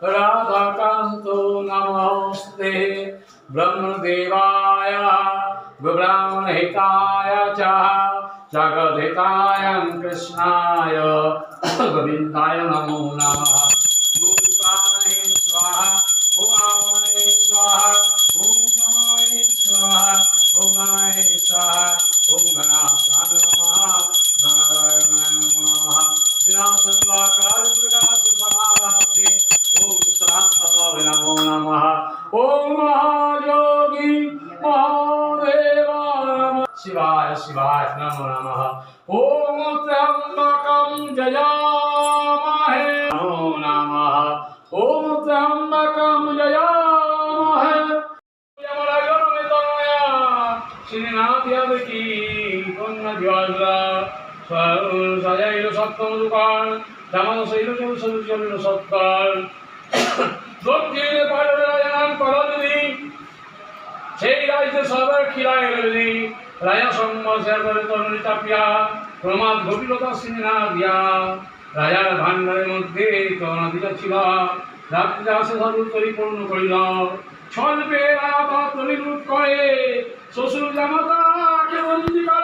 राधाकान्तो नमस्ते ब्रह्मदेवाय ब्राह्मणहिताय च जगद्धिताय कृष्णाय गोविन्दाय नमो नमः। ॐ प्राणाय स्वाहा, ॐ आवाय स्वाहा, ॐ समाय स्वाहा, ॐ गाय स्वाहा, ॐ गणाशाय नमः, नारायणाय नमः। विनाशं वा कालप्रकाशसमाराधे, ॐ सहस्रनाम नमो नमः। ॐ महायोगी महादेवाय नमः। शिवाय शिवाय नमो नमः। ॐ त्र्यम्बकं जयामहे नमो नमः। ॐ त्र्यम्बकं जयामहे। श्रीनाथ यादव की कन्या ज्वाला सजाइल सप्तम दुकान জামানো শৈল চল সৎকার দক্ষিণে পাড়ে রাজান পরদিনী সেই রাজ্যে সবার খিলায় রবি রাজা সম্মাসের তরুণী চাপিয়া প্রমাদ গভীরতা সিনেনা দিয়া রাজার ভান্ডারের মধ্যে তরুণা দিল ছিল রাত্রে আসে সব পরিপূর্ণ করিল স্বল্পে রাজা তরি লুট করে শ্বশুর জামাতাকে বন্দি করে।